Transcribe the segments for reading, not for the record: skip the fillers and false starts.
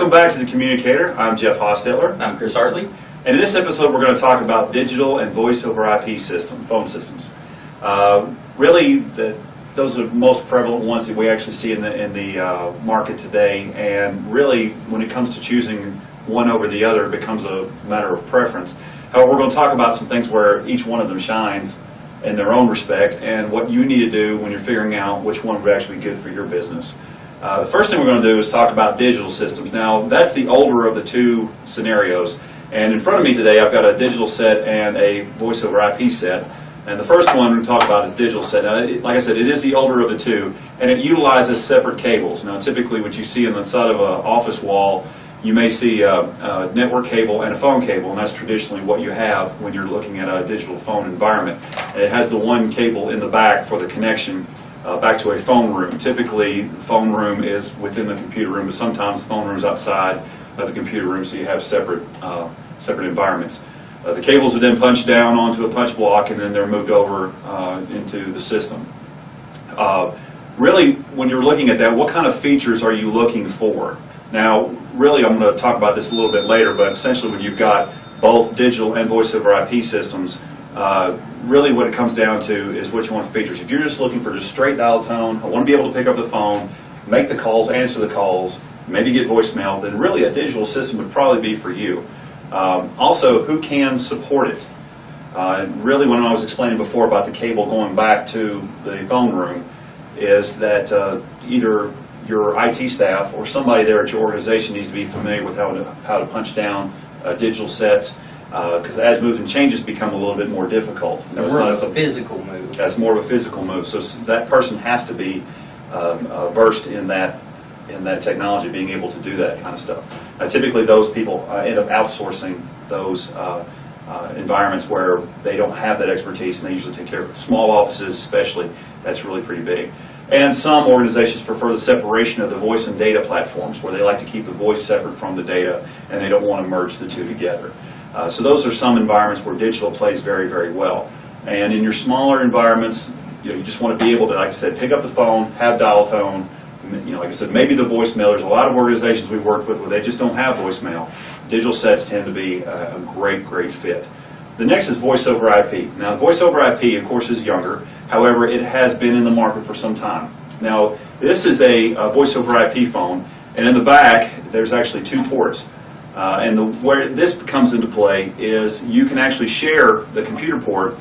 Welcome back to The Communicator. I'm Jeff Hosteller. I'm Chris Hartley. And in this episode we're going to talk about digital and voice over IP phone systems. Really, those are the most prevalent ones that we actually see in the market today, and really when it comes to choosing one over the other it becomes a matter of preference. However, we're going to talk about some things where each one of them shines in their own respect and what you need to do when you're figuring out which one would actually be good for your business. The first thing we're going to do is talk about digital systems. Now, that's the older of the two scenarios. And in front of me today, I've got a digital set and a voice over IP set. And the first one we talk about is digital set. Now, like I said, it is the older of the two, and it utilizes separate cables. Now, typically what you see on the side of an office wall, you may see a network cable and a phone cable, and that's traditionally what you have when you're looking at a digital phone environment. And it has the one cable in the back for the connection back to a phone room. Typically, the phone room is within the computer room, but sometimes the phone room is outside of the computer room, so you have separate environments. The cables are then punched down onto a punch block, and then they're moved over into the system. Really, when you're looking at that, what kind of features are you looking for? Now, really, I'm going to talk about this a little bit later, but essentially when you've got both digital and voice over IP systems, really what it comes down to is what you want for features. If you're just looking for just straight dial tone, I want to be able to pick up the phone, make the calls, answer the calls, maybe get voicemail, then really a digital system would probably be for you. Also, who can support it? Really, when I was explaining before about the cable going back to the phone room, is that either your IT staff or somebody there at your organization needs to be familiar with how to punch down digital sets, because as moves and changes become a little bit more difficult. That's more of a physical move. That's more of a physical move. So that person has to be versed in that technology, being able to do that kind of stuff. Typically, those people end up outsourcing those environments where they don't have that expertise, and they usually take care of it. Small offices, especially, that's really pretty big. And some organizations prefer the separation of the voice and data platforms, where they like to keep the voice separate from the data, and they don't want to merge the two together. So those are some environments where digital plays very, very well. And in your smaller environments, you just want to be able to, like I said, pick up the phone, have dial tone. Like I said, maybe the voicemail. There's a lot of organizations we work with where they just don't have voicemail. Digital sets tend to be a great, great fit. The next is voice over IP. Now, voice over IP, of course, is younger. However, it has been in the market for some time. Now, this is a voice over IP phone, and in the back, there's actually two ports. Where this comes into play is you can actually share the computer port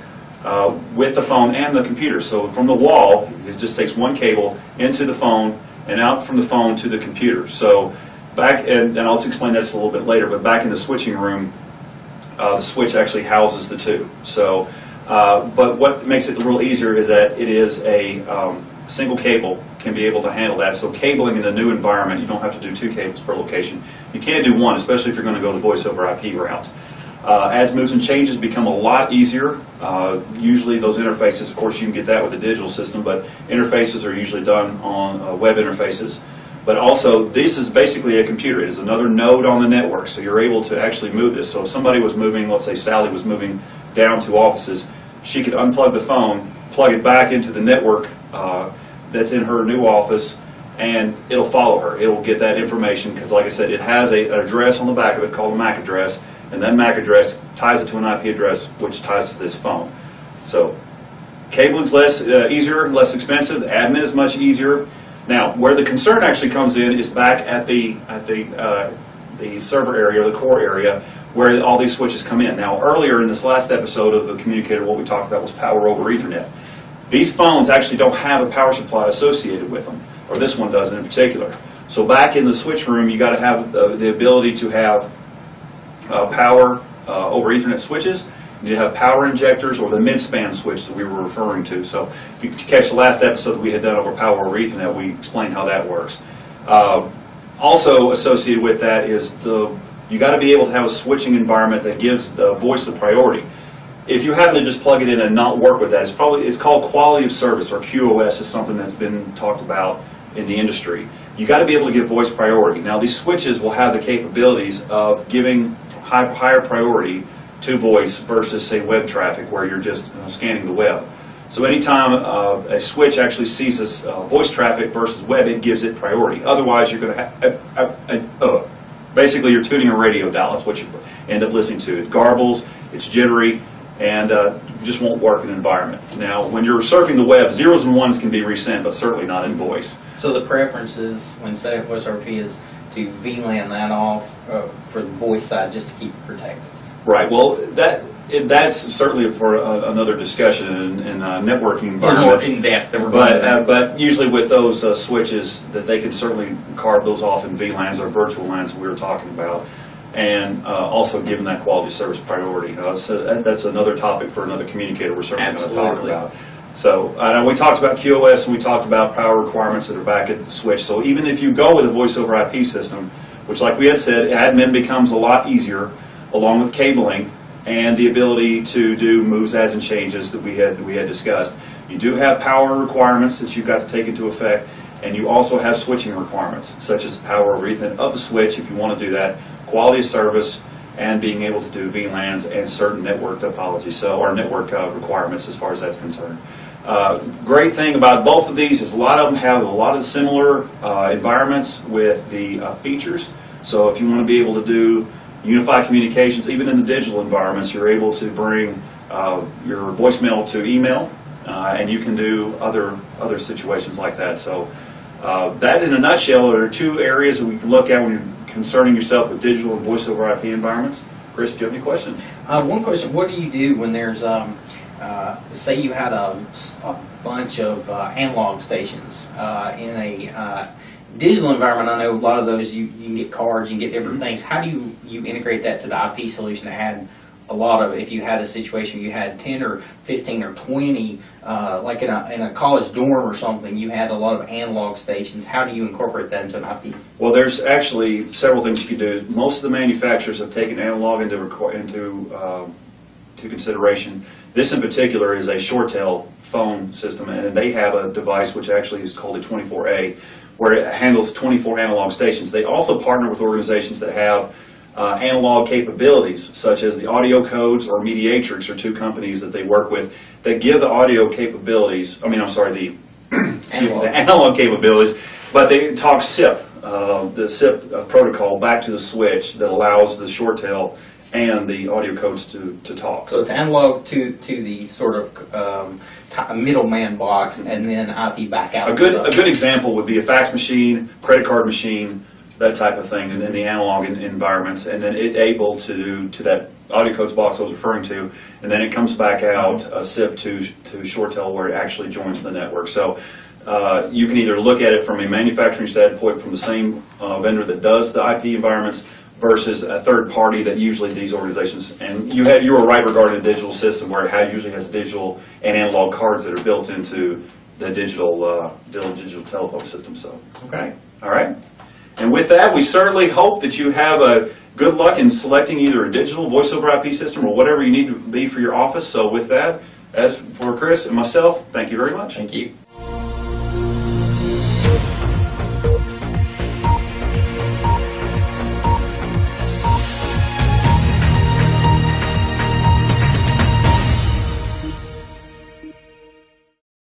with the phone and the computer. So from the wall, it just takes one cable into the phone and out from the phone to the computer. So back, and I'll explain this a little bit later, but back in the switching room, the switch actually houses the two. So, but what makes it a little easier is that it is a single cable can be able to handle that. So cabling in a new environment, you don't have to do two cables per location. You can do one, especially if you're going to go the voice over IP route. As moves and changes become a lot easier, usually those interfaces, of course you can get that with a digital system, but interfaces are usually done on web interfaces. But also, this is basically a computer. It is another node on the network, so you're able to actually move this. So if somebody was moving, let's say Sally was moving down to offices, she could unplug the phone, plug it back into the network that's in her new office, and it'll follow her. It'll get that information, because like I said, it has an address on the back of it called a MAC address, and that MAC address ties it to an IP address, which ties to this phone. So cabling's easier, less expensive. The admin is much easier. Now, where the concern actually comes in is back at the server area, or the core area, where all these switches come in. Now, earlier in this last episode of the Communicator, what we talked about was power over Ethernet. These phones actually don't have a power supply associated with them, or this one doesn't in particular. So back in the switch room, you got to have the ability to have power over Ethernet switches. You have power injectors, or the mid-span switch that we were referring to. So if you catch the last episode that we had done over power over Ethernet, we explained how that works. Also associated with that is you got to be able to have a switching environment that gives the voice the priority. If you happen to just plug it in and not work with that, it's called quality of service, or QoS is something that's been talked about in the industry. You got to be able to give voice priority. Now, these switches will have the capabilities of giving higher priority to voice versus, say, web traffic, where you're just scanning the web. So anytime a switch actually sees this voice traffic versus web, it gives it priority. Otherwise, you're going to Basically, you're tuning a radio dial. That's what you end up listening to. It garbles, it's jittery, and just won't work in an environment. Now, when you're surfing the web, zeros and ones can be resent, but certainly not in voice. So the preferences when setting up voice RP is to VLAN that off for the voice side just to keep it protected. Right. Well, that's certainly for another discussion in networking environments. More in depth. But usually with those switches, that they can certainly carve those off in VLANs or virtual LANs that we were talking about. And also given that quality of service priority. So that's another topic for another communicator we're certainly going to talk about. So we talked about QoS and we talked about power requirements that are back at the switch. So even if you go with a voice over IP system, which like we had said, admin becomes a lot easier along with cabling and the ability to do moves as and changes that we had discussed. You do have power requirements that you've got to take into effect, and you also have switching requirements, such as power over Ethernet of the switch if you want to do that, quality of service, and being able to do VLANs and certain network topologies, so our network requirements as far as that's concerned. Great thing about both of these is a lot of them have a lot of similar environments with the features. So if you want to be able to do unified communications, even in the digital environments, you're able to bring your voicemail to email, and you can do other situations like that. So that, in a nutshell, are two areas that we can look at when you're concerning yourself with digital and voice over IP environments. Chris, do you have any questions? One question: what do you do when there's say you had a bunch of analog stations in a digital environment? I know a lot of those you can get cards, you can get different things. How do you integrate that to the IP solution that had a lot of, if you had a situation you had 10 or 15 or 20, like in a college dorm or something, you had a lot of analog stations. How do you incorporate that into an IP? Well, there's actually several things you can do. Most of the manufacturers have taken analog into consideration. This in particular is a ShoreTel phone system, and they have a device which actually is called a 24A, where it handles 24 analog stations. They also partner with organizations that have analog capabilities, such as the Audio Codes or Mediatrix, are two companies that they work with that give the audio capabilities, the analog capabilities, but they talk SIP, the SIP protocol back to the switch that allows the ShoreTel and the audio codes to talk. So it's analog to the sort of middleman box, and then IP back out. A good example would be a fax machine, credit card machine, that type of thing, and in the analog environments, and then it able to that audio codes box I was referring to, and then it comes back out a SIP to ShoreTel where it actually joins the network. So you can either look at it from a manufacturing standpoint from the same vendor that does the IP environments versus a third party that usually these organizations, and you were right regarding a digital system where it usually has digital and analog cards that are built into the digital telephone system. So okay, all right. And with that, we certainly hope that you have a good luck in selecting either a digital voice over IP system or whatever you need to be for your office. So with that, as for Chris and myself, thank you very much. Thank you.